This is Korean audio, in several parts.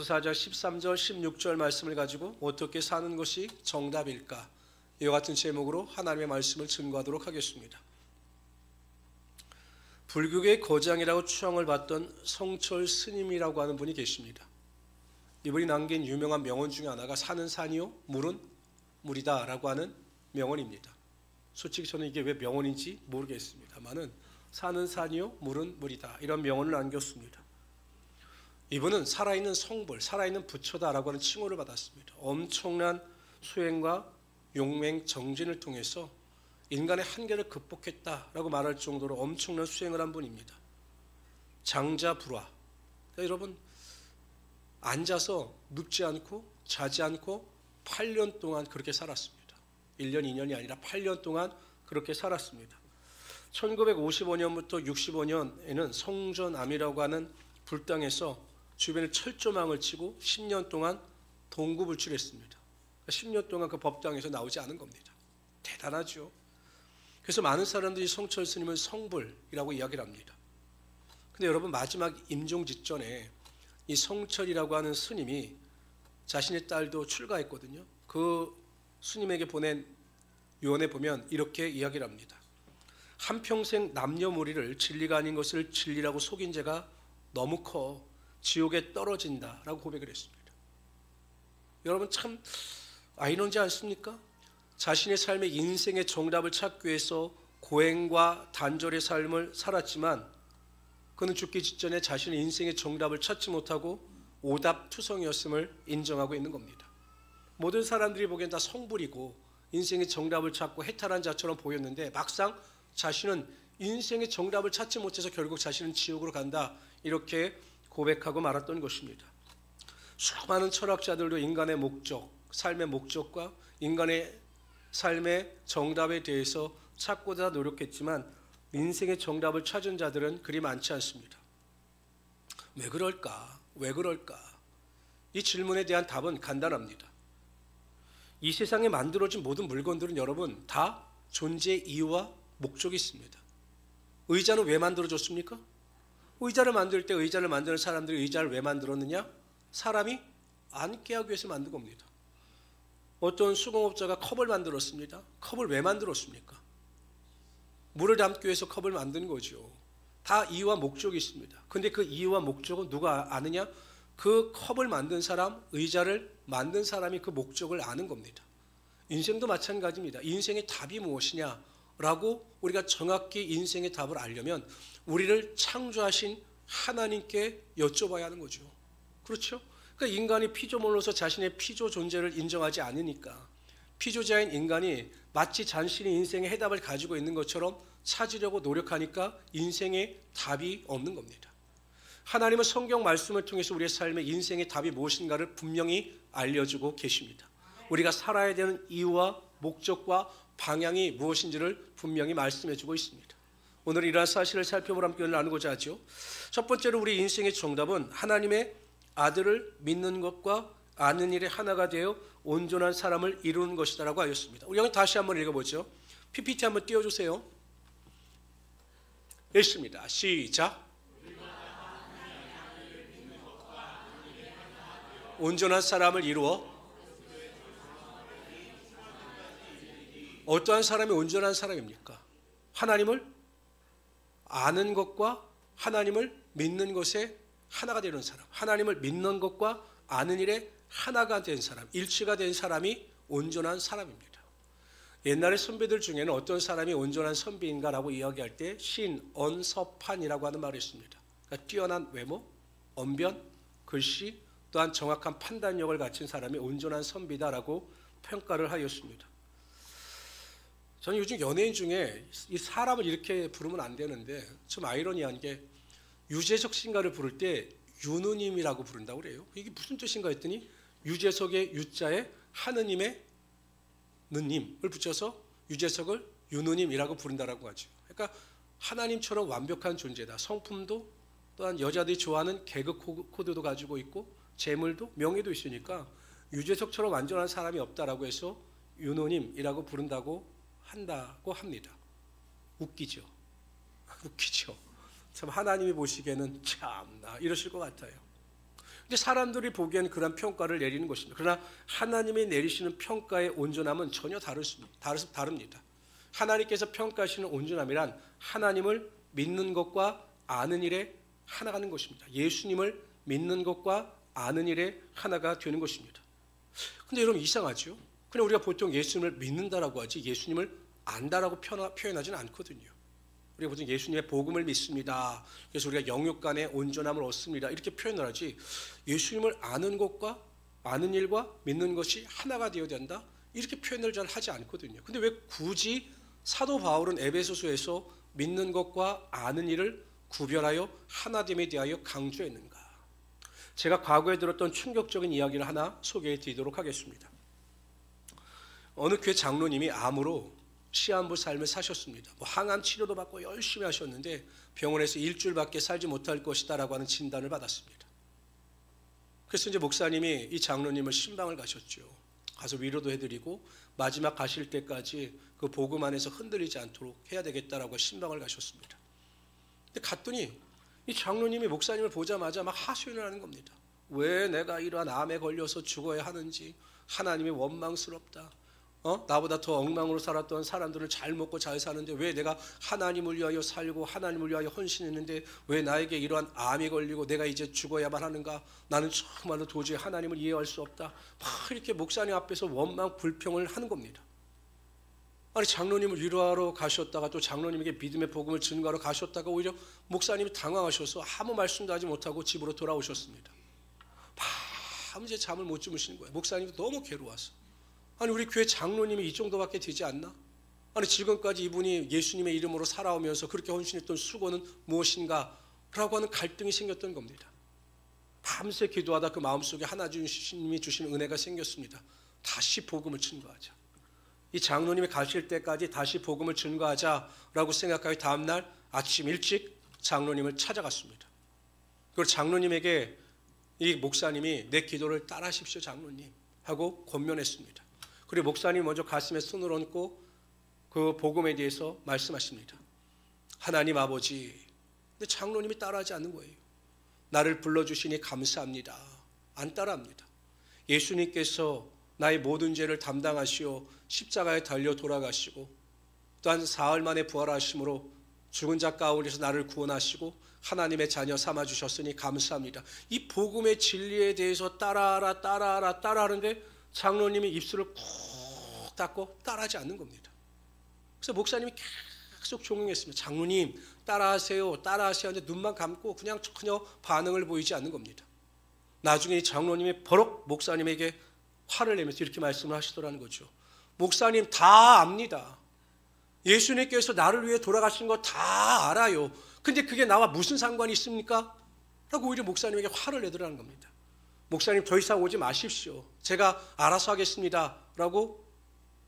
에베소 4장 13절 16절 말씀을 가지고 어떻게 사는 것이 정답일까? 이와 같은 제목으로 하나님의 말씀을 증거하도록 하겠습니다. 불교계의 거장이라고 추앙을 받던 성철 스님이라고 하는 분이 계십니다. 이분이 남긴 유명한 명언 중에 하나가 사는 산이요 물은 물이다 라고 하는 명언입니다. 솔직히 저는 이게 왜 명언인지 모르겠습니다만은 사는 산이요 물은 물이다 이런 명언을 남겼습니다. 이분은 살아있는 성불, 살아있는 부처다라고 하는 칭호를 받았습니다. 엄청난 수행과 용맹, 정진을 통해서 인간의 한계를 극복했다라고 말할 정도로 엄청난 수행을 한 분입니다. 장자불화. 그러니까 여러분 앉아서 눕지 않고 자지 않고 8년 동안 그렇게 살았습니다. 1년, 2년이 아니라 8년 동안 그렇게 살았습니다. 1955년부터 65년에는 성전암이라고 하는 불당에서 주변에 철조망을 치고 10년 동안 동구불출했습니다. 10년 동안 그 법당에서 나오지 않은 겁니다. 대단하죠. 그래서 많은 사람들이 성철 스님은 성불이라고 이야기를 합니다. 근데 여러분 마지막 임종 직전에 이 성철이라고 하는 스님이 자신의 딸도 출가했거든요. 그 스님에게 보낸 유언에 보면 이렇게 이야기를 합니다. 한평생 남녀무리를 진리가 아닌 것을 진리라고 속인 죄가 너무 커 지옥에 떨어진다라고 고백을 했습니다. 여러분 참 아이러니지 않습니까? 자신의 삶의 인생의 정답을 찾기 위해서 고행과 단절의 삶을 살았지만 그는 죽기 직전에 자신의 인생의 정답을 찾지 못하고 오답투성이었음을 인정하고 있는 겁니다. 모든 사람들이 보기엔 다 성불이고 인생의 정답을 찾고 해탈한 자처럼 보였는데 막상 자신은 인생의 정답을 찾지 못해서 결국 자신은 지옥으로 간다 이렇게 고백하고 말았던 것입니다. 수많은 철학자들도 인간의 목적, 삶의 목적과 인간의 삶의 정답에 대해서 찾고자 노력했지만 인생의 정답을 찾은 자들은 그리 많지 않습니다. 왜 그럴까? 왜 그럴까? 이 질문에 대한 답은 간단합니다. 이 세상에 만들어진 모든 물건들은 여러분 다 존재의 이유와 목적이 있습니다. 의자는 왜 만들어졌습니까? 의자를 만들 때 의자를 만드는 사람들이 의자를 왜 만들었느냐? 사람이 앉게 하기 위해서 만든 겁니다. 어떤 수공업자가 컵을 만들었습니다. 컵을 왜 만들었습니까? 물을 담기 위해서 컵을 만든 거죠. 다 이유와 목적이 있습니다. 근데 그 이유와 목적은 누가 아느냐? 그 컵을 만든 사람, 의자를 만든 사람이 그 목적을 아는 겁니다. 인생도 마찬가지입니다. 인생의 답이 무엇이냐라고 우리가 정확히 인생의 답을 알려면 우리를 창조하신 하나님께 여쭤봐야 하는 거죠. 그렇죠? 그러니까 인간이 피조물로서 자신의 피조 존재를 인정하지 않으니까 피조자인 인간이 마치 자신의 인생의 해답을 가지고 있는 것처럼 찾으려고 노력하니까 인생의 답이 없는 겁니다. 하나님은 성경 말씀을 통해서 우리의 삶의 인생의 답이 무엇인가를 분명히 알려주고 계십니다. 우리가 살아야 되는 이유와 목적과 방향이 무엇인지를 분명히 말씀해주고 있습니다. 오늘 이러한 사실을 살펴보라 함께 나누고자 하죠. 첫 번째로 우리 인생의 정답은 하나님의 아들을 믿는 것과 아는 일에 하나가 되어 온전한 사람을 이루는 것이다라고 하였습니다. 우리 다시 한번 읽어보죠. PPT 한번 띄워주세요. 읽습니다. 시작. 온전한 사람을 이루어 어떠한 사람이 온전한 사람입니까? 하나님을 아는 것과 하나님을 믿는 것에 하나가 되는 사람, 하나님을 믿는 것과 아는 일에 하나가 된 사람, 일치가 된 사람이 온전한 사람입니다. 옛날의 선배들 중에는 어떤 사람이 온전한 선비인가라고 이야기할 때 신언서판이라고 하는 말이 있습니다. 그러니까 뛰어난 외모, 언변, 글씨, 또한 정확한 판단력을 갖춘 사람이 온전한 선비다라고 평가를 하였습니다. 저는 요즘 연예인 중에 이 사람을 이렇게 부르면 안 되는데 좀 아이러니한 게 유재석 씨인가를 부를 때 윤우님이라고 부른다고 그래요. 이게 무슨 뜻인가 했더니 유재석의 유자에 하느님의 느님을 붙여서 유재석을 윤우님이라고 부른다라고 하죠. 그러니까 하나님처럼 완벽한 존재다. 성품도 또한 여자들이 좋아하는 개그 코드도 가지고 있고 재물도 명예도 있으니까 유재석처럼 완전한 사람이 없다라고 해서 윤우님이라고 부른다고 한다고 합니다. 웃기죠. 웃기죠. 참 하나님이 보시기에는 참나 이러실 것 같아요. 근데 사람들이 보기엔 그런 평가를 내리는 것입니다. 그러나 하나님이 내리시는 평가의 온전함은 전혀 다릅니다. 하나님께서 평가하시는 온전함이란 하나님을 믿는 것과 아는 일에 하나가 되는 것입니다. 예수님을 믿는 것과 아는 일에 하나가 되는 것입니다. 근데 여러분 이상하죠? 그냥 우리가 보통 예수님을 믿는다라고 하지 예수님을 안다라고 표현하지는 않거든요. 우리가 보통 예수님의 복음을 믿습니다. 그래서 우리가 영육 간의 온전함을 얻습니다. 이렇게 표현을 하지 예수님을 아는 것과 아는 일과 믿는 것이 하나가 되어야 된다. 이렇게 표현을 잘 하지 않거든요. 근데 왜 굳이 사도 바울은 에베소서에서 믿는 것과 아는 일을 구별하여 하나됨에 대하여 강조했는가? 제가 과거에 들었던 충격적인 이야기를 하나 소개해 드리도록 하겠습니다. 어느 교회 장로님이 암으로 시한부 삶을 사셨습니다. 항암 치료도 받고 열심히 하셨는데 병원에서 일주일밖에 살지 못할 것이다라고 하는 진단을 받았습니다. 그래서 이제 목사님이 이 장로님을 신방을 가셨죠. 가서 위로도 해드리고 마지막 가실 때까지 그 복음 안에서 흔들리지 않도록 해야 되겠다라고 신방을 가셨습니다. 근데 갔더니 이 장로님이 목사님을 보자마자 막 하소연을 하는 겁니다. 왜 내가 이러한 암에 걸려서 죽어야 하는지 하나님이 원망스럽다. 나보다 더 엉망으로 살았던 사람들은 잘 먹고 잘 사는데 왜 내가 하나님을 위하여 살고 하나님을 위하여 헌신했는데 왜 나에게 이러한 암이 걸리고 내가 이제 죽어야만 하는가? 나는 정말로 도저히 하나님을 이해할 수 없다. 막 이렇게 목사님 앞에서 원망 불평을 하는 겁니다. 아니 장로님을 위로하러 가셨다가 또 장로님에게 믿음의 복음을 증거하러 가셨다가 오히려 목사님이 당황하셔서 아무 말씀도 하지 못하고 집으로 돌아오셨습니다. 밤새 잠을 못 주무시는 거예요. 목사님도 너무 괴로워서. 아니 우리 교회 장로님이 이 정도밖에 되지 않나? 아니 지금까지 이분이 예수님의 이름으로 살아오면서 그렇게 헌신했던 수고는 무엇인가? 라고 하는 갈등이 생겼던 겁니다. 밤새 기도하다 그 마음속에 하나님이 주신 은혜가 생겼습니다. 다시 복음을 증거하자. 이 장로님이 가실 때까지 다시 복음을 증거하자라고 생각하여 다음날 아침 일찍 장로님을 찾아갔습니다. 그리고 장로님에게 이 목사님이 내 기도를 따라하십시오 장로님 하고 권면했습니다. 그리고 목사님 먼저 가슴에 손을 얹고 그 복음에 대해서 말씀하십니다. 하나님 아버지, 근데 장로님이 따라하지 않는 거예요. 나를 불러주시니 감사합니다. 안 따라합니다. 예수님께서 나의 모든 죄를 담당하시어 십자가에 달려 돌아가시고 또한 사흘 만에 부활하심으로 죽은 자 가운데서 나를 구원하시고 하나님의 자녀 삼아주셨으니 감사합니다. 이 복음의 진리에 대해서 따라하는데 장로님이 입술을 꾹 닫고 따라하지 않는 겁니다. 그래서 목사님이 계속 종용했습니다. 장로님 따라하세요 하는데 눈만 감고 그냥 전혀 반응을 보이지 않는 겁니다. 나중에 이 장로님이 버럭 목사님에게 화를 내면서 이렇게 말씀을 하시더라는 거죠. 목사님 다 압니다. 예수님께서 나를 위해 돌아가신 거 다 알아요. 근데 그게 나와 무슨 상관이 있습니까? 라고 오히려 목사님에게 화를 내더라는 겁니다. 목사님 더 이상 오지 마십시오. 제가 알아서 하겠습니다. 라고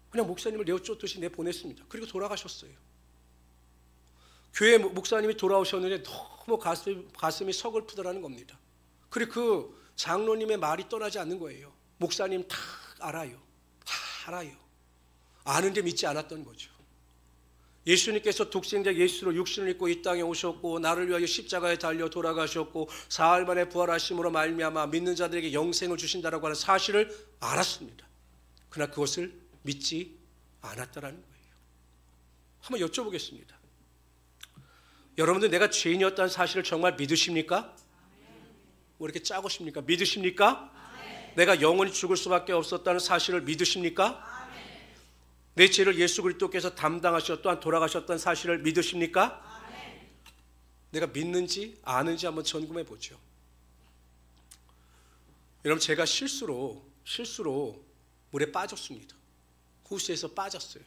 그냥 목사님을 내어쫓듯이 내보냈습니다. 그리고 돌아가셨어요. 교회 목사님이 돌아오셨는데 너무 가슴이 서글프더라는 겁니다. 그리고 그 장로님의 말이 떠나지 않는 거예요. 목사님 다 알아요. 다 알아요. 아는데 믿지 않았던 거죠. 예수님께서 독생자 예수로 육신을 입고 이 땅에 오셨고 나를 위하여 십자가에 달려 돌아가셨고 사흘 만에 부활하심으로 말미암아 믿는 자들에게 영생을 주신다라고 하는 사실을 알았습니다. 그러나 그것을 믿지 않았다라는 거예요. 한번 여쭤보겠습니다. 여러분들 내가 죄인이었다는 사실을 정말 믿으십니까? 왜 이렇게 짜고십니까? 믿으십니까? 내가 영원히 죽을 수밖에 없었다는 사실을 믿으십니까? 내 죄를 예수 그리스도께서 담당하셨 또한 돌아가셨다는 사실을 믿으십니까? 내가 믿는지 아는지 한번 점검해 보죠. 여러분 제가 실수로 물에 빠졌습니다. 호수에서 빠졌어요.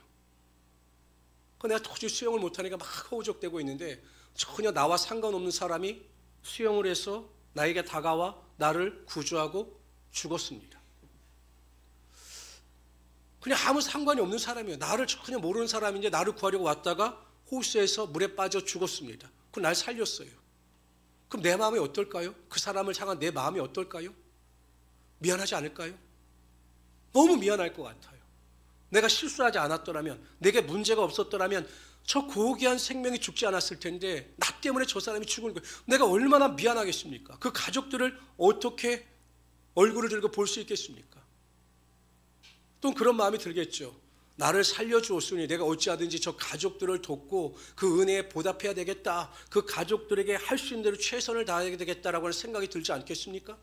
내가 도저히 수영을 못하니까 막 허우적대고 있는데 전혀 나와 상관없는 사람이 수영을 해서 나에게 다가와 나를 구조하고 죽었습니다. 그냥 아무 상관이 없는 사람이에요. 나를 전혀 모르는 사람인데 나를 구하려고 왔다가 호수에서 물에 빠져 죽었습니다. 그럼 날 살렸어요. 그럼 내 마음이 어떨까요? 그 사람을 향한 내 마음이 어떨까요? 미안하지 않을까요? 너무 미안할 것 같아요. 내가 실수하지 않았더라면, 내게 문제가 없었더라면 저 고귀한 생명이 죽지 않았을 텐데 나 때문에 저 사람이 죽은 거예요. 내가 얼마나 미안하겠습니까? 그 가족들을 어떻게 얼굴을 들고 볼 수 있겠습니까? 또 그런 마음이 들겠죠. 나를 살려주었으니 내가 어찌하든지 저 가족들을 돕고 그 은혜에 보답해야 되겠다. 그 가족들에게 할 수 있는 대로 최선을 다해야 되겠다라고 하는 생각이 들지 않겠습니까?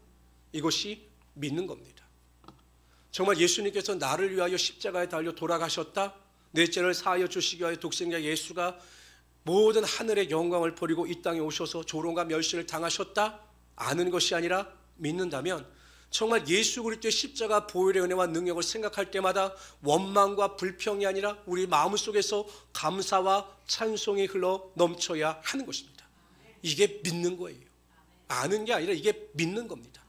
이것이 믿는 겁니다. 정말 예수님께서 나를 위하여 십자가에 달려 돌아가셨다. 내 죄를 사하여 주시기 위하여 독생자 예수가 모든 하늘의 영광을 버리고 이 땅에 오셔서 조롱과 멸시를 당하셨다. 아는 것이 아니라 믿는다면 정말 예수 그리스도의 십자가 보혈의 은혜와 능력을 생각할 때마다 원망과 불평이 아니라 우리 마음속에서 감사와 찬송이 흘러 넘쳐야 하는 것입니다. 이게 믿는 거예요. 아는 게 아니라 이게 믿는 겁니다.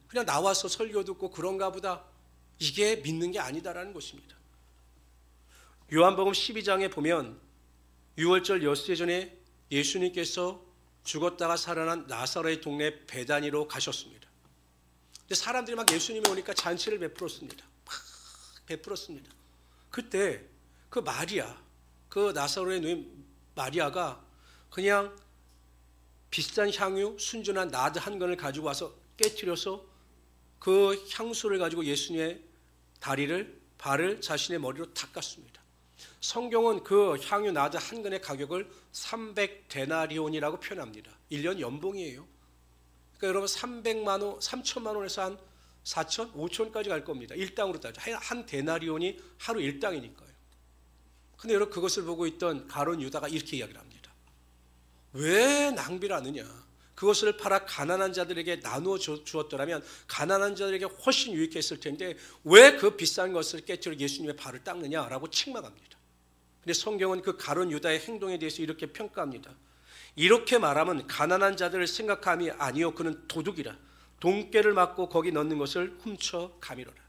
그냥 나와서 설교 듣고 그런가 보다, 이게 믿는 게 아니다라는 것입니다. 요한복음 12장에 보면 유월절 엿새 전에 예수님께서 죽었다가 살아난 나사로의 동네 베다니로 가셨습니다. 근데 사람들이 막 예수님이 오니까 잔치를 베풀었습니다. 막 베풀었습니다. 그때 그 마리아, 그 나사로의 누인 마리아가 그냥 비싼 향유, 순전한 나드 한 건을 가지고 와서 깨트려서 그 향수를 가지고 예수님의 다리를, 발을 자신의 머리로 닦았습니다. 성경은 그 향유 나드 한 건의 가격을 300데나리온이라고 표현합니다. 1년 연봉이에요. 그러니까 여러분 300만 원, 3천만 원에서 한 4천, 5천까지 갈 겁니다. 일당으로 따져. 한 데나리온이 하루 1당이니까요. 근데 여러분 그것을 보고 있던 가룟 유다가 이렇게 이야기를 합니다. 왜 낭비를 하느냐? 그것을 팔아 가난한 자들에게 나누어 주었더라면 가난한 자들에게 훨씬 유익했을 텐데 왜 그 비싼 것을 깨뜨려 예수님의 발을 닦느냐라고 책망합니다. 근데 성경은 그 가룟 유다의 행동에 대해서 이렇게 평가합니다. 이렇게 말하면 가난한 자들을 생각함이 아니요 그는 도둑이라. 돈깨를 맞고 거기 넣는 것을 훔쳐 가미로라.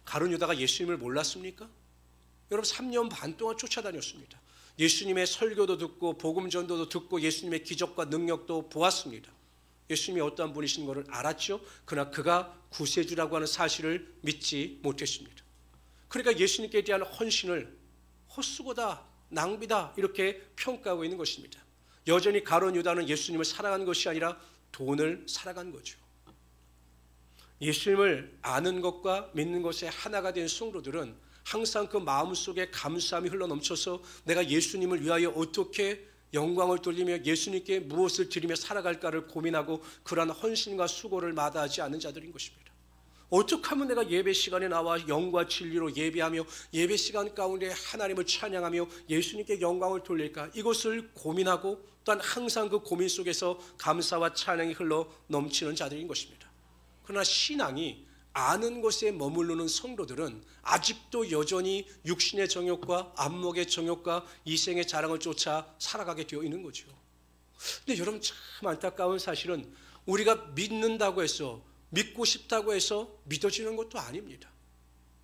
가룟 유다가 예수님을 몰랐습니까? 여러분 3년 반 동안 쫓아다녔습니다. 예수님의 설교도 듣고 복음 전도도 듣고 예수님의 기적과 능력도 보았습니다. 예수님이 어떠한 분이신 것을 알았죠. 그러나 그가 구세주라고 하는 사실을 믿지 못했습니다. 그러니까 예수님께 대한 헌신을 헛수고다, 낭비다 이렇게 평가하고 있는 것입니다. 여전히 가룟 유다는 예수님을 사랑한 것이 아니라 돈을 살아간 거죠. 예수님을 아는 것과 믿는 것에 하나가 된 성도들은 항상 그 마음속에 감사함이 흘러넘쳐서 내가 예수님을 위하여 어떻게 영광을 돌리며 예수님께 무엇을 드리며 살아갈까를 고민하고 그러한 헌신과 수고를 마다하지 않는 자들인 것입니다. 어떻게 하면 내가 예배 시간에 나와 영과 진리로 예배하며 예배 시간 가운데 하나님을 찬양하며 예수님께 영광을 돌릴까? 이것을 고민하고 또한 항상 그 고민 속에서 감사와 찬양이 흘러 넘치는 자들인 것입니다. 그러나 신앙이 아는 것에 머무르는 성도들은 아직도 여전히 육신의 정욕과 안목의 정욕과 이생의 자랑을 쫓아 살아가게 되어 있는 거죠. 근데 여러분 참 안타까운 사실은 우리가 믿는다고 해서 믿고 싶다고 해서 믿어지는 것도 아닙니다.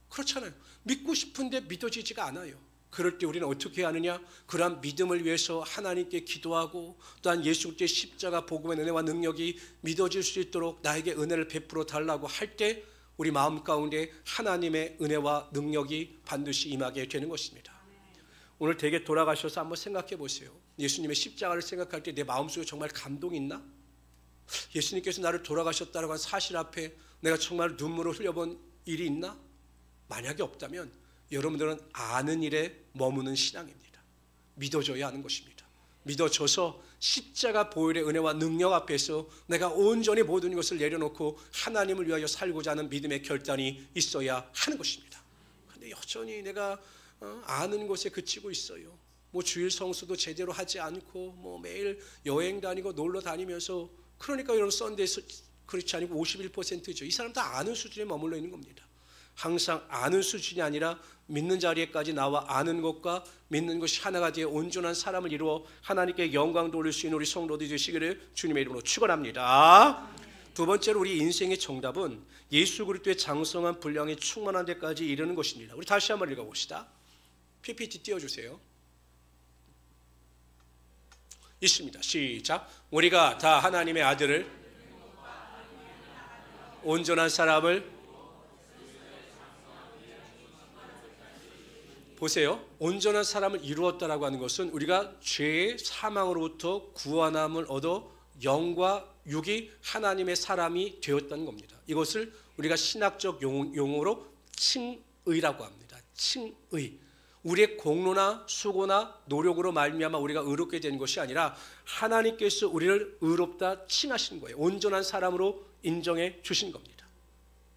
그렇잖아요. 믿고 싶은데 믿어지지가 않아요. 그럴 때 우리는 어떻게 하느냐? 그러한 믿음을 위해서 하나님께 기도하고 또한 예수 그리스도의 십자가 복음의 은혜와 능력이 믿어질 수 있도록 나에게 은혜를 베풀어 달라고 할 때 우리 마음 가운데 하나님의 은혜와 능력이 반드시 임하게 되는 것입니다. 오늘 댁에 돌아가셔서 한번 생각해 보세요. 예수님의 십자가를 생각할 때 내 마음속에 정말 감동이 있나? 예수님께서 나를 돌아가셨다는 사실 앞에 내가 정말 눈물을 흘려본 일이 있나? 만약에 없다면 여러분들은 아는 일에 머무는 신앙입니다. 믿어줘야 하는 것입니다. 믿어져서 십자가 보혈의 은혜와 능력 앞에서 내가 온전히 모든 것을 내려놓고 하나님을 위하여 살고자 하는 믿음의 결단이 있어야 하는 것입니다. 그런데 여전히 내가 아는 것에 그치고 있어요. 뭐 주일 성수도 제대로 하지 않고 뭐 매일 여행 다니고 놀러 다니면서 그러니까 여러분 썬데이에서 그렇지 않고 51%죠. 이 사람 다 아는 수준에 머물러 있는 겁니다. 항상 아는 수준이 아니라 믿는 자리에까지 나와 아는 것과 믿는 것이 하나가 되어 온전한 사람을 이루어 하나님께 영광 돌릴 수 있는 우리 성도들이 되시기를 주님의 이름으로 축원합니다. 두 번째로 우리 인생의 정답은 예수 그리스도의 장성한 분량이 충만한 데까지 이르는 것입니다. 우리 다시 한번 읽어봅시다. PPT 띄워주세요. 있습니다. 시작. 우리가 다 하나님의 아들을 온전한 사람을 보세요. 온전한 사람을 이루었다라고 하는 것은 우리가 죄의 사망으로부터 구원함을 얻어 영과 육이 하나님의 사람이 되었다는 겁니다. 이것을 우리가 신학적 용어로 칭의라고 합니다. 칭의. 우리의 공로나 수고나 노력으로 말미암아 우리가 의롭게 된 것이 아니라 하나님께서 우리를 의롭다 칭하신 거예요. 온전한 사람으로 인정해 주신 겁니다.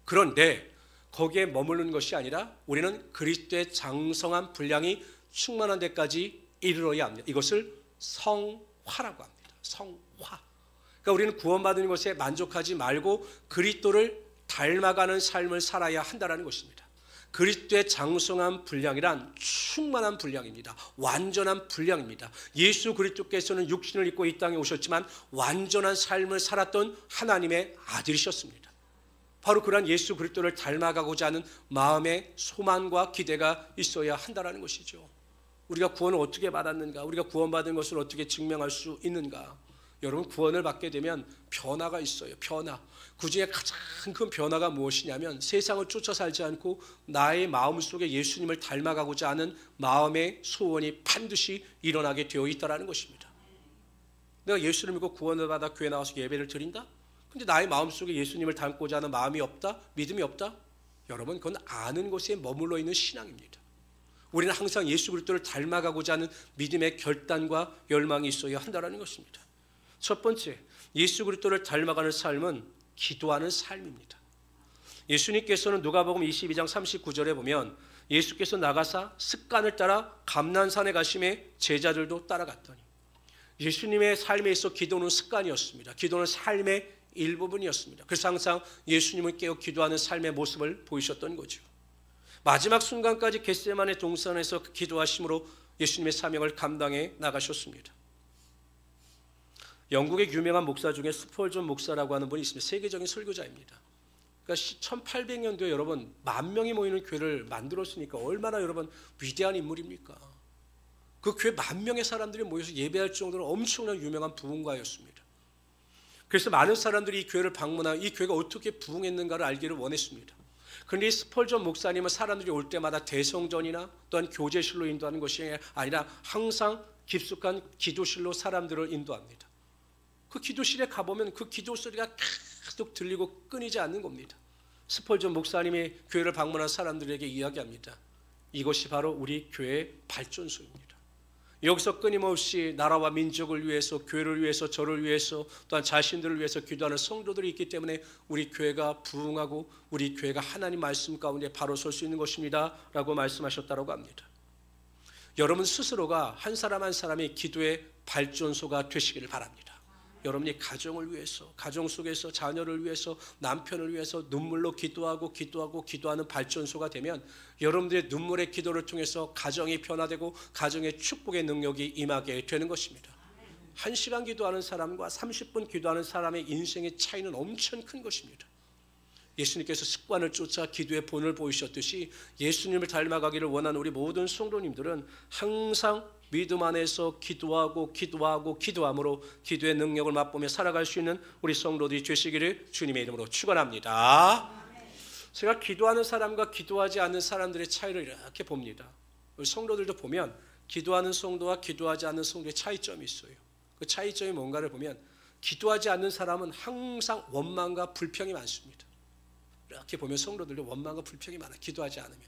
그런데 거기에 머무르는 것이 아니라 우리는 그리스도의 장성한 분량이 충만한 데까지 이르러야 합니다. 이것을 성화라고 합니다. 성화. 그러니까 우리는 구원받은 것에 만족하지 말고 그리스도를 닮아가는 삶을 살아야 한다는 것입니다. 그리스도의 장성한 분량이란 충만한 분량입니다. 완전한 분량입니다. 예수 그리스도께서는 육신을 입고 이 땅에 오셨지만 완전한 삶을 살았던 하나님의 아들이셨습니다. 바로 그러한 예수 그리스도를 닮아가고자 하는 마음의 소망과 기대가 있어야 한다는 것이죠. 우리가 구원을 어떻게 받았는가? 우리가 구원받은 것을 어떻게 증명할 수 있는가? 여러분, 구원을 받게 되면 변화가 있어요. 변화. 그중에 가장 큰 변화가 무엇이냐면 세상을 쫓아 살지 않고 나의 마음속에 예수님을 닮아가고자 하는 마음의 소원이 반드시 일어나게 되어 있다는 것입니다. 내가 예수를 믿고 구원을 받아 교회 나와서 예배를 드린다? 근데 나의 마음속에 예수님을 닮고자 하는 마음이 없다? 믿음이 없다? 여러분, 그건 아는 것에 머물러 있는 신앙입니다. 우리는 항상 예수 그리스도를 닮아가고자 하는 믿음의 결단과 열망이 있어야 한다는 것입니다. 첫 번째, 예수 그리스도를 닮아가는 삶은 기도하는 삶입니다. 예수님께서는 누가복음 22장 39절에 보면 예수께서 나가사 습관을 따라 감난산에 가심에 제자들도 따라갔더니, 예수님의 삶에 있어 기도는 습관이었습니다. 기도는 삶의 일부분이었습니다. 그래서 항상 예수님을 깨어 기도하는 삶의 모습을 보이셨던 거죠. 마지막 순간까지 겟세마네 동산에서 기도하심으로 예수님의 사명을 감당해 나가셨습니다. 영국의 유명한 목사 중에 스펄전 목사라고 하는 분이 있습니다. 세계적인 설교자입니다. 그러니까 1800년도에 여러분 10,000명이 모이는 교회를 만들었으니까 얼마나 여러분 위대한 인물입니까? 그 교회 10,000명의 사람들이 모여서 예배할 정도로 엄청난 유명한 부흥가였습니다. 그래서 많은 사람들이 이 교회를 방문하여 이 교회가 어떻게 부흥했는가를 알기를 원했습니다. 그런데 이 스펄전 목사님은 사람들이 올 때마다 대성전이나 또한 교제실로 인도하는 것이 아니라 항상 깊숙한 기도실로 사람들을 인도합니다. 그 기도실에 가보면 그 기도 소리가 계속 들리고 끊이지 않는 겁니다. 스펄전 목사님이 교회를 방문한 사람들에게 이야기합니다. 이것이 바로 우리 교회의 발전소입니다. 여기서 끊임없이 나라와 민족을 위해서, 교회를 위해서, 저를 위해서, 또한 자신들을 위해서 기도하는 성도들이 있기 때문에 우리 교회가 부흥하고 우리 교회가 하나님 말씀 가운데 바로 설 수 있는 것입니다 라고 말씀하셨다고 합니다. 여러분 스스로가 한 사람 한 사람이 기도의 발전소가 되시기를 바랍니다. 여러분이 가정을 위해서, 가정 속에서 자녀를 위해서, 남편을 위해서 눈물로 기도하는 발전소가 되면 여러분들의 눈물의 기도를 통해서 가정이 변화되고 가정의 축복의 능력이 임하게 되는 것입니다. 1시간 기도하는 사람과 30분 기도하는 사람의 인생의 차이는 엄청 큰 것입니다. 예수님께서 습관을 쫓아 기도의 본을 보이셨듯이 예수님을 닮아가기를 원하는 우리 모든 성도님들은 항상 믿음 안에서 기도함으로 기도의 능력을 맛보며 살아갈 수 있는 우리 성도들이 되시기를 주님의 이름으로 축원합니다. 제가 기도하는 사람과 기도하지 않는 사람들의 차이를 이렇게 봅니다. 우리 성도들도 보면 기도하는 성도와 기도하지 않는 성도의 차이점이 있어요. 그 차이점이 뭔가를 보면 기도하지 않는 사람은 항상 원망과 불평이 많습니다. 이렇게 보면 성도들도 원망과 불평이 많아요. 기도하지 않으면.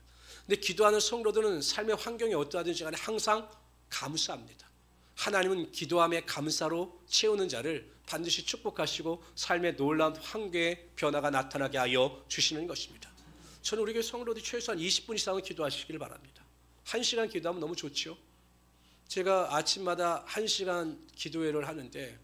근데 기도하는 성도들은 삶의 환경이 어떠하든지 간에 항상 감사합니다. 하나님은 기도함의 감사로 채우는 자를 반드시 축복하시고 삶의 놀라운 환경의 변화가 나타나게 하여 주시는 것입니다. 저는 우리 교회 성도들이 최소한 20분 이상은 기도하시길 바랍니다. 1시간 기도하면 너무 좋죠. 제가 아침마다 1시간 기도회를 하는데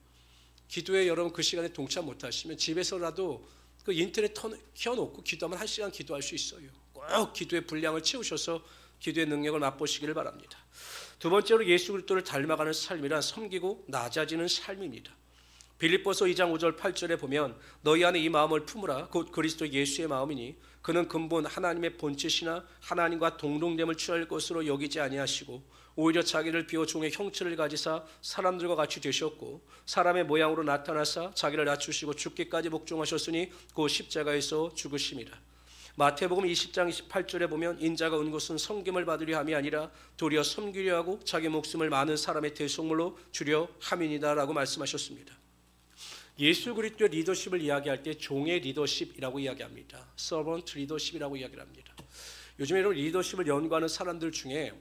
기도회 여러분 그 시간에 동참 못하시면 집에서라도 그 인터넷 켜놓고 기도하면 1시간 기도할 수 있어요. 꼭 기도의 분량을 채우셔서 기도의 능력을 맛보시기를 바랍니다. 두 번째로 예수 그리스도를 닮아가는 삶이란 섬기고 낮아지는 삶입니다. 빌립보서 2장 5절 8절에 보면 너희 안에 이 마음을 품으라 곧 그리스도 예수의 마음이니 그는 근본 하나님의 본체시나 하나님과 동등됨을 취할 것으로 여기지 아니하시고 오히려 자기를 비워 종의 형체를 가지사 사람들과 같이 되셨고 사람의 모양으로 나타나사 자기를 낮추시고 죽기까지 복종하셨으니 그 십자가에서 죽으심이라. 마태복음 20장 28절에 보면 인자가 온 것은 섬김을 받으려 함이 아니라 도리어 섬기려 하고 자기 목숨을 많은 사람의 대속물로 주려 함이니다라고 말씀하셨습니다. 예수 그리스도의 리더십을 이야기할 때 종의 리더십이라고 이야기합니다. 서번트 리더십이라고 이야기를 합니다. 요즘에 이런 리더십을 연구하는 사람들 중에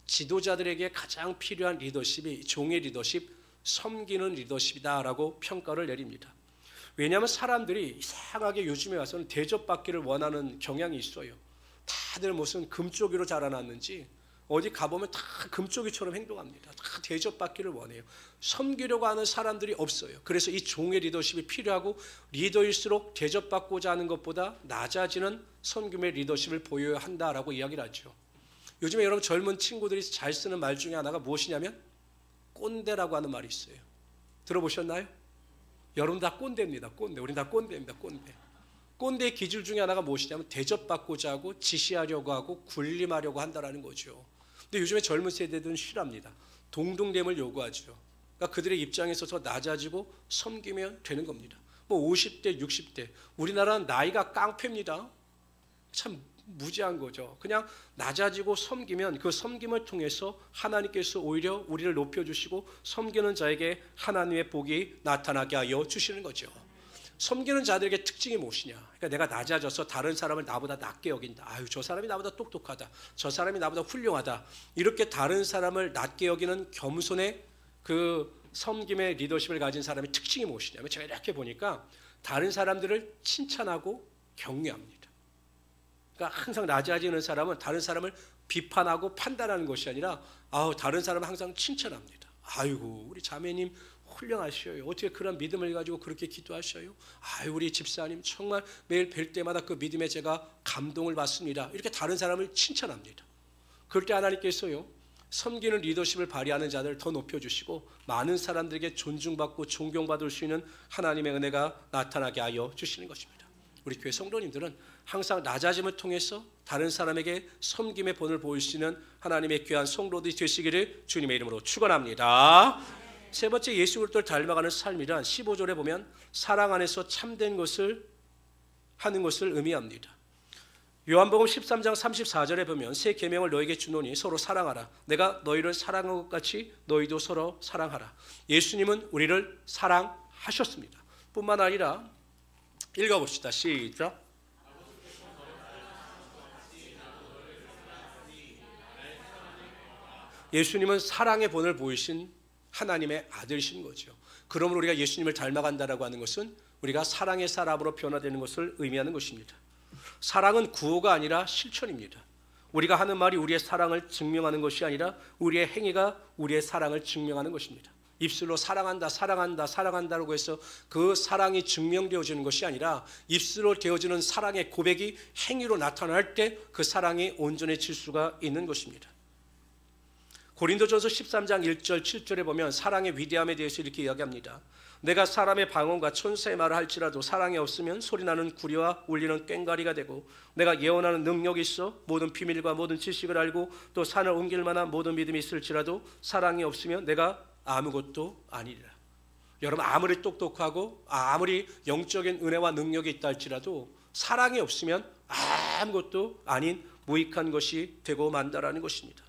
지도자들에게 가장 필요한 리더십이 종의 리더십, 섬기는 리더십이다라고 평가를 내립니다. 왜냐하면 사람들이 이상하게 요즘에 와서는 대접받기를 원하는 경향이 있어요. 다들 무슨 금쪽이로 자라났는지 어디 가보면 다 금쪽이처럼 행동합니다. 다 대접받기를 원해요. 섬기려고 하는 사람들이 없어요. 그래서 이 종의 리더십이 필요하고 리더일수록 대접받고자 하는 것보다 낮아지는 섬김의 리더십을 보여야 한다라고 이야기를 하죠. 요즘에 여러분 젊은 친구들이 잘 쓰는 말 중에 하나가 무엇이냐면 꼰대라고 하는 말이 있어요. 들어보셨나요? 여러분 다 꼰대입니다. 꼰대. 우린 다 꼰대입니다. 꼰대. 꼰대의 기질 중에 하나가 무엇이냐면 대접받고자 하고 지시하려고 하고 군림하려고 한다는 거죠. 근데 요즘에 젊은 세대들은 싫어합니다. 동등됨을 요구하죠. 그러니까 그들의 입장에서 더 낮아지고 섬기면 되는 겁니다. 뭐 50대, 60대. 우리나라는 나이가 깡패입니다. 참 무지한 거죠. 그냥 낮아지고 섬기면 그 섬김을 통해서 하나님께서 오히려 우리를 높여주시고 섬기는 자에게 하나님의 복이 나타나게 하여 주시는 거죠. 섬기는 자들에게 특징이 무엇이냐? 그러니까 내가 낮아져서 다른 사람을 나보다 낮게 여긴다. 아유, 저 사람이 나보다 똑똑하다. 저 사람이 나보다 훌륭하다. 이렇게 다른 사람을 낮게 여기는 겸손의 그 섬김의 리더십을 가진 사람의 특징이 무엇이냐면 제가 이렇게 보니까 다른 사람들을 칭찬하고 격려합니다. 그러니까 항상 낮아지는 사람은 다른 사람을 비판하고 판단하는 것이 아니라 다른 사람을 항상 칭찬합니다. 아이고, 우리 자매님 훌륭하셔요. 어떻게 그런 믿음을 가지고 그렇게 기도하셔요? 우리 집사님 정말 매일 뵐 때마다 그 믿음에 제가 감동을 받습니다. 이렇게 다른 사람을 칭찬합니다. 그럴 때 하나님께서요, 섬기는 리더십을 발휘하는 자들을 더 높여주시고 많은 사람들에게 존중받고 존경받을 수 있는 하나님의 은혜가 나타나게 하여 주시는 것입니다. 우리 교회 성도님들은 항상 낮아짐을 통해서 다른 사람에게 섬김의 본을 보일 수 있는 하나님의 귀한 성도들이 되시기를 주님의 이름으로 축원합니다. 세 번째, 예수 그리스도를 닮아가는 삶이란 15절에 보면 사랑 안에서 참된 것을 하는 것을 의미합니다. 요한복음 13장 34절에 보면 새 계명을 너에게 주노니 서로 사랑하라. 내가 너희를 사랑한 것 같이 너희도 서로 사랑하라. 예수님은 우리를 사랑하셨습니다. 뿐만 아니라 읽어봅시다. 시작. 예수님은 사랑의 본을 보이신 하나님의 아들이신 거죠. 그러므로 우리가 예수님을 닮아간다라고 하는 것은 우리가 사랑의 사람으로 변화되는 것을 의미하는 것입니다. 사랑은 구호가 아니라 실천입니다. 우리가 하는 말이 우리의 사랑을 증명하는 것이 아니라 우리의 행위가 우리의 사랑을 증명하는 것입니다. 입술로 사랑한다, 사랑한다, 사랑한다라고 해서 그 사랑이 증명되어지는 것이 아니라 입술로 되어지는 사랑의 고백이 행위로 나타날 때 그 사랑이 온전해질 수가 있는 것입니다. 고린도전서 13장 1절 7절에 보면 사랑의 위대함에 대해서 이렇게 이야기합니다. 내가 사람의 방언과 천사의 말을 할지라도 사랑이 없으면 소리나는 구리와 울리는 꽹과리가 되고 내가 예언하는 능력이 있어 모든 비밀과 모든 지식을 알고 또 산을 옮길 만한 모든 믿음이 있을지라도 사랑이 없으면 내가 아무것도 아니리라. 여러분, 아무리 똑똑하고 아무리 영적인 은혜와 능력이 있다 할지라도 사랑이 없으면 아무것도 아닌 무익한 것이 되고 만다라는 것입니다.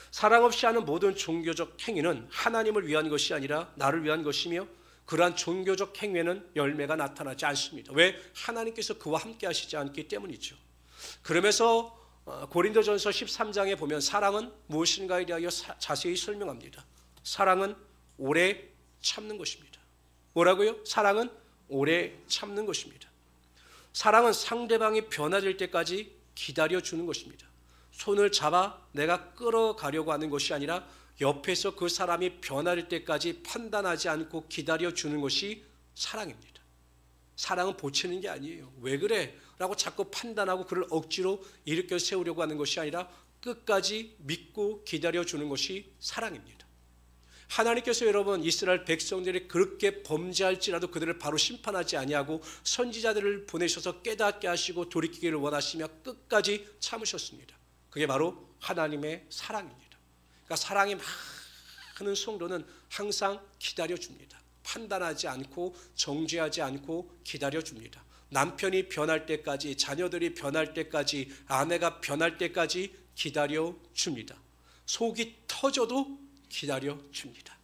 사랑 없이 하는 모든 종교적 행위는 하나님을 위한 것이 아니라 나를 위한 것이며 그러한 종교적 행위에는 열매가 나타나지 않습니다. 왜? 하나님께서 그와 함께 하시지 않기 때문이죠. 그러면서 고린도전서 13장에 보면 사랑은 무엇인가에 대하여 자세히 설명합니다. 사랑은 오래 참는 것입니다. 뭐라고요? 사랑은 오래 참는 것입니다. 사랑은 상대방이 변화될 때까지 기다려주는 것입니다. 손을 잡아 내가 끌어가려고 하는 것이 아니라 옆에서 그 사람이 변할 때까지 판단하지 않고 기다려주는 것이 사랑입니다. 사랑은 보채는 게 아니에요. 왜 그래? 라고 자꾸 판단하고 그를 억지로 일으켜 세우려고 하는 것이 아니라 끝까지 믿고 기다려주는 것이 사랑입니다. 하나님께서 여러분 이스라엘 백성들이 그렇게 범죄할지라도 그들을 바로 심판하지 아니하고 선지자들을 보내셔서 깨닫게 하시고 돌이키기를 원하시며 끝까지 참으셨습니다. 그게 바로 하나님의 사랑입니다. 그러니까 사랑이 많은 성도는 항상 기다려줍니다. 판단하지 않고 정죄하지 않고 기다려줍니다. 남편이 변할 때까지, 자녀들이 변할 때까지, 아내가 변할 때까지 기다려줍니다. 속이 터져도 기다려줍니다.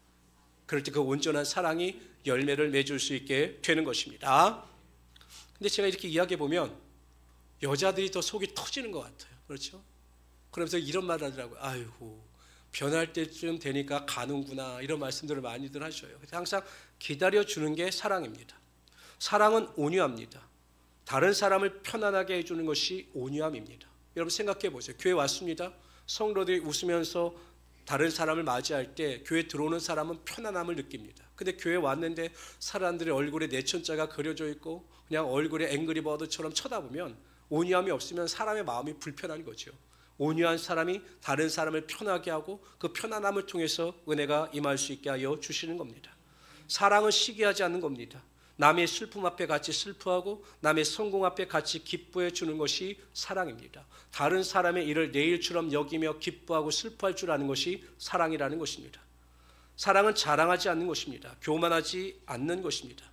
그럴 때 그 온전한 사랑이 열매를 맺을 수 있게 되는 것입니다. 근데 제가 이렇게 이야기해 보면 여자들이 더 속이 터지는 것 같아요. 그렇죠? 그러면서 이런 말을 하더라고요. 아이고, 변할 때쯤 되니까 가는구나, 이런 말씀들을 많이들 하셔요. 항상 기다려주는 게 사랑입니다. 사랑은 온유합니다. 다른 사람을 편안하게 해주는 것이 온유함입니다. 여러분 생각해 보세요. 교회 왔습니다. 성도들이 웃으면서 다른 사람을 맞이할 때 교회 들어오는 사람은 편안함을 느낍니다. 근데 교회 왔는데 사람들의 얼굴에 내천자가 그려져 있고 그냥 얼굴에 앵그리버드처럼 쳐다보면 온유함이 없으면 사람의 마음이 불편한 거죠. 온유한 사람이 다른 사람을 편하게 하고 그 편안함을 통해서 은혜가 임할 수 있게 하여 주시는 겁니다. 사랑은 시기하지 않는 겁니다. 남의 슬픔 앞에 같이 슬퍼하고 남의 성공 앞에 같이 기뻐해 주는 것이 사랑입니다. 다른 사람의 일을 내 일처럼 여기며 기뻐하고 슬퍼할 줄 아는 것이 사랑이라는 것입니다. 사랑은 자랑하지 않는 것입니다. 교만하지 않는 것입니다.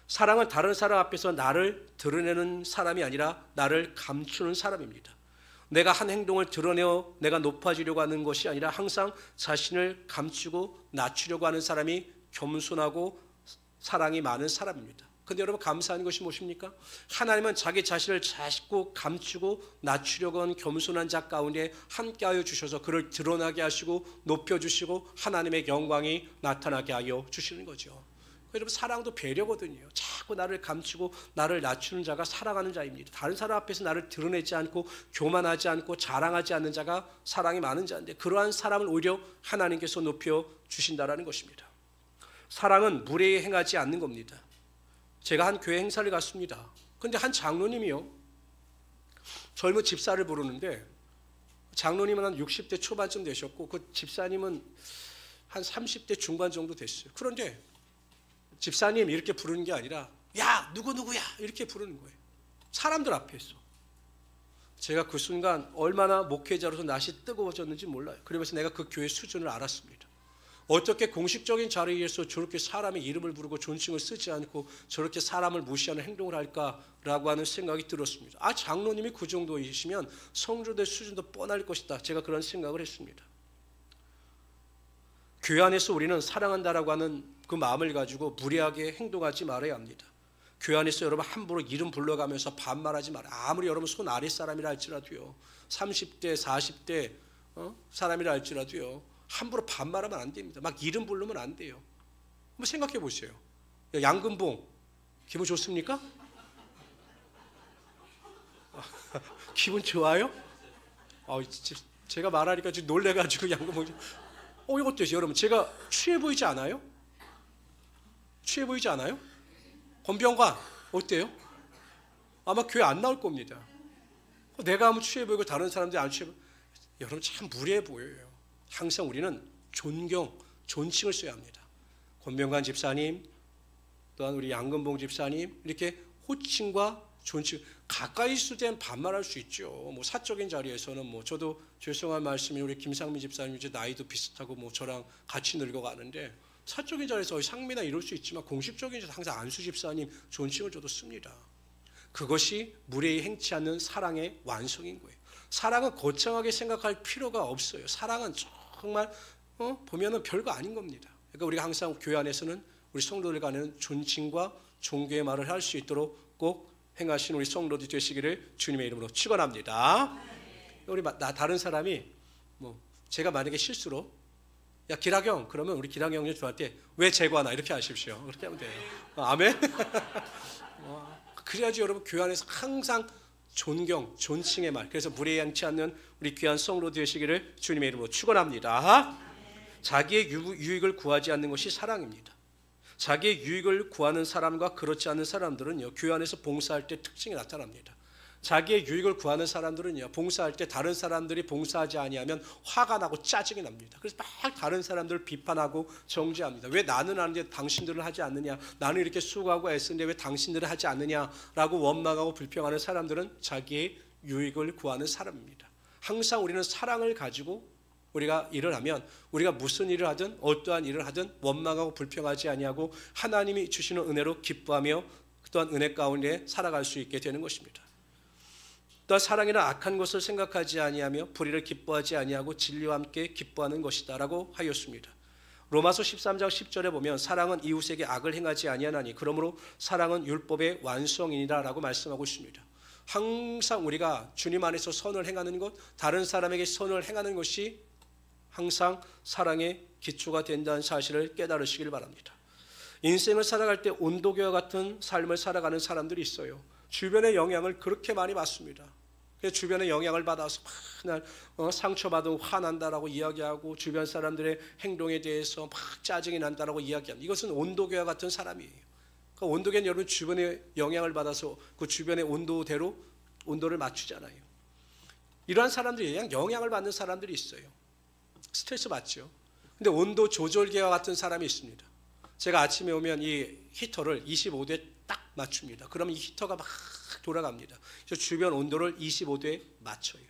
사랑은 다른 사람 앞에서 나를 드러내는 사람이 아니라 나를 감추는 사람입니다. 내가 한 행동을 드러내어 내가 높아지려고 하는 것이 아니라 항상 자신을 감추고 낮추려고 하는 사람이 겸손하고 사랑이 많은 사람입니다. 근데 여러분 감사한 것이 무엇입니까? 하나님은 자기 자신을 자꾸 감추고 낮추려고 하는 겸손한 자 가운데 함께하여 주셔서 그를 드러나게 하시고 높여주시고 하나님의 영광이 나타나게 하여 주시는 거죠. 여러분 사랑도 배려거든요. 자꾸 나를 감추고 나를 낮추는 자가 사랑하는 자입니다. 다른 사람 앞에서 나를 드러내지 않고 교만하지 않고 자랑하지 않는 자가 사랑이 많은 자인데 그러한 사람을 오히려 하나님께서 높여주신다는 것입니다. 사랑은 무례히 행하지 않는 겁니다. 제가 한 교회 행사를 갔습니다. 그런데 한 장로님이요, 젊은 집사를 부르는데 장로님은 한 60대 초반쯤 되셨고 그 집사님은 한 30대 중반 정도 됐어요. 그런데 집사님 이렇게 부르는 게 아니라 야 누구누구야 이렇게 부르는 거예요. 사람들 앞에서. 제가 그 순간 얼마나 목회자로서 낯이 뜨거워졌는지 몰라요. 그러면서 내가 그 교회 수준을 알았습니다. 어떻게 공식적인 자리에서 저렇게 사람의 이름을 부르고 존칭을 쓰지 않고 저렇게 사람을 무시하는 행동을 할까라고 하는 생각이 들었습니다. 아, 장로님이 그 정도이시면 성도들 수준도 뻔할 것이다. 제가 그런 생각을 했습니다. 교회 안에서 우리는 사랑한다라고 하는 그 마음을 가지고 무례하게 행동하지 말아야 합니다. 교회 안에서 여러분 함부로 이름 불러가면서 반말하지 말아요. 아무리 여러분 손 아래 사람이라 할지라도요. 30대 40대 사람이라 할지라도요. 함부로 반말하면 안 됩니다. 막 이름 부르면 안 돼요. 한번 생각해 보세요. 양근봉 기분 좋습니까? 기분 좋아요? 제가 말하니까 지금 놀래가지고 양근봉 이거 어때요? 여러분 제가 취해 보이지 않아요? 취해 보이지 않아요? 권병관 어때요? 아마 교회 안 나올 겁니다. 내가 하면 취해 보이고 다른 사람들이 안 취해 보이고 여러분 참 무례해 보여요. 항상 우리는 존경, 존칭을 써야 합니다. 권병관 집사님, 또한 우리 양근봉 집사님 이렇게 호칭과 존칭 가까이 있을 땐 반말할 수 있죠. 뭐 사적인 자리에서는 뭐 저도 죄송한 말씀이 우리 김상민 집사님 이제 나이도 비슷하고 뭐 저랑 같이 늙어가는데 사적인 자리에서 상미나 이럴 수 있지만 공식적인 자리에서 항상 안수 집사님 존칭을 저도 씁니다. 그것이 무례히 행치 않는 사랑의 완성인 거예요. 사랑은 거창하게 생각할 필요가 없어요. 사랑은 정말 보면은 별거 아닌 겁니다. 그러니까 우리가 항상 교회 안에서는 우리 성도들 간에는 존칭과 존경의 말을 할 수 있도록 꼭 행하신 우리 성도들 되시기를 주님의 이름으로 축원합니다. 우리 다른 사람이 뭐 제가 만약에 실수로 야 기락형 그러면 우리 기락형 저한테 왜 제거하나 이렇게 하십시오. 그렇게 하면 돼요. 아멘. 그래야지 여러분 교회 안에서 항상 존경, 존칭의 말. 그래서 무례하지 않는 우리 귀한 성도 되시기를 주님의 이름으로 축원합니다. 자기의 유익을 구하지 않는 것이 사랑입니다. 자기의 유익을 구하는 사람과 그렇지 않은 사람들은요, 교회 안에서 봉사할 때 특징이 나타납니다. 자기의 유익을 구하는 사람들은요, 봉사할 때 다른 사람들이 봉사하지 아니하면 화가 나고 짜증이 납니다. 그래서 막 다른 사람들을 비판하고 정죄합니다. 왜 나는 하는데 당신들은 하지 않느냐? 나는 이렇게 수고하고 애쓰는데 왜 당신들은 하지 않느냐라고 원망하고 불평하는 사람들은 자기의 유익을 구하는 사람입니다. 항상 우리는 사랑을 가지고 우리가 일을 하면 우리가 무슨 일을 하든 어떠한 일을 하든 원망하고 불평하지 아니하고 하나님이 주시는 은혜로 기뻐하며 또한 은혜 가운데 살아갈 수 있게 되는 것입니다. 또한 사랑이는 악한 것을 생각하지 아니하며 불의를 기뻐하지 아니하고 진리와 함께 기뻐하는 것이다라고 하였습니다. 로마서 13장 10절에 보면 사랑은 이웃에게 악을 행하지 아니하나니 그러므로 사랑은 율법의 완성이니라라고 말씀하고 있습니다. 항상 우리가 주님 안에서 선을 행하는 것, 다른 사람에게 선을 행하는 것이 항상 사랑의 기초가 된다는 사실을 깨달으시길 바랍니다. 인생을 살아갈 때 온도계와 같은 삶을 살아가는 사람들이 있어요. 주변의 영향을 그렇게 많이 받습니다. 주변의 영향을 받아서 맨날 상처받으면 화난다라고 이야기하고 주변 사람들의 행동에 대해서 막 짜증이 난다라고 이야기합니다. 이것은 온도계와 같은 사람이에요. 그러니까 온도계는 여러분 주변의 영향을 받아서 그 주변의 온도대로 온도를 맞추잖아요. 이러한 사람들이 그냥 영향을 받는 사람들이 있어요. 스트레스 받죠. 근데 온도 조절계와 같은 사람이 있습니다. 제가 아침에 오면 이 히터를 25도에 딱 맞춥니다. 그러면 이 히터가 막 돌아갑니다. 그래서 주변 온도를 25도에 맞춰요.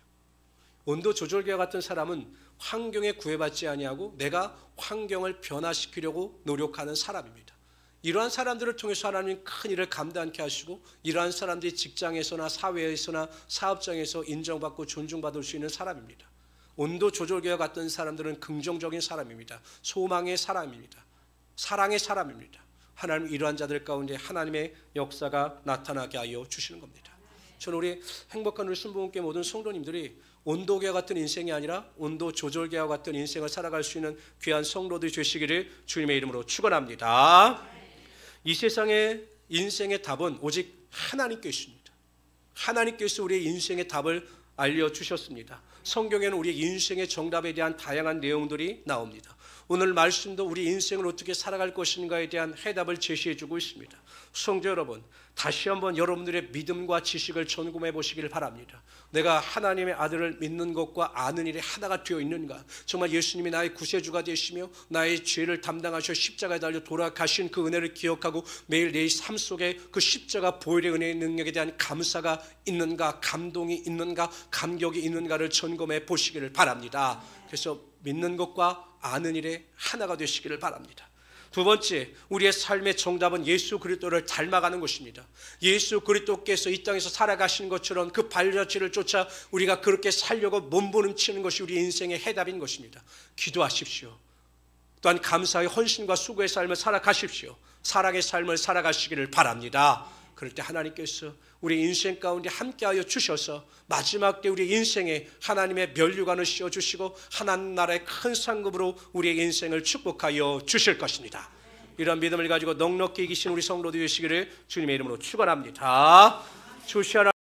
온도 조절계와 같은 사람은 환경에 구애받지 아니하고 내가 환경을 변화시키려고 노력하는 사람입니다. 이러한 사람들을 통해서 하나님은 큰 일을 감당케 하시고 이러한 사람들이 직장에서나 사회에서나 사업장에서 인정받고 존중받을 수 있는 사람입니다. 온도 조절계와 같은 사람들은 긍정적인 사람입니다. 소망의 사람입니다. 사랑의 사람입니다. 하나님 이러한 자들 가운데 하나님의 역사가 나타나게 하여 주시는 겁니다. 저는 우리 행복한 우리 순복음교회 모든 성도님들이 온도계와 같은 인생이 아니라 온도 조절계와 같은 인생을 살아갈 수 있는 귀한 성도들이 되시기를 주님의 이름으로 축원합니다. 이 세상의 인생의 답은 오직 하나님께 있습니다. 하나님께서 우리의 인생의 답을 알려주셨습니다. 성경에는 우리의 인생의 정답에 대한 다양한 내용들이 나옵니다. 오늘 말씀도 우리 인생을 어떻게 살아갈 것인가에 대한 해답을 제시해주고 있습니다. 성도 여러분, 다시 한번 여러분들의 믿음과 지식을 점검해 보시길 바랍니다. 내가 하나님의 아들을 믿는 것과 아는 일이 하나가 되어 있는가? 정말 예수님이 나의 구세주가 되시며 나의 죄를 담당하셔 십자가에 달려 돌아가신 그 은혜를 기억하고 매일 내 삶 속에 그 십자가 보혈의 은혜의 능력에 대한 감사가 있는가, 감동이 있는가, 감격이 있는가를 점검해 보시기를 바랍니다. 그래서 믿는 것과 아는 일에 하나가 되시기를 바랍니다. 두 번째, 우리의 삶의 정답은 예수 그리스도를 닮아가는 것입니다. 예수 그리스도께서 이 땅에서 살아가신 것처럼 그 발자취를 쫓아 우리가 그렇게 살려고 몸부림치는 것이 우리 인생의 해답인 것입니다. 기도하십시오. 또한 감사의 헌신과 수고의 삶을 살아가십시오. 사랑의 삶을 살아가시기를 바랍니다. 그럴 때 하나님께서 우리 인생 가운데 함께하여 주셔서 마지막 때 우리 인생에 하나님의 면류관을 씌워주시고 하나님 나라의 큰 상급으로 우리의 인생을 축복하여 주실 것입니다. 이런 믿음을 가지고 넉넉히 이기신 우리 성도들 되시기를 주님의 이름으로 축원합니다. 주시하라.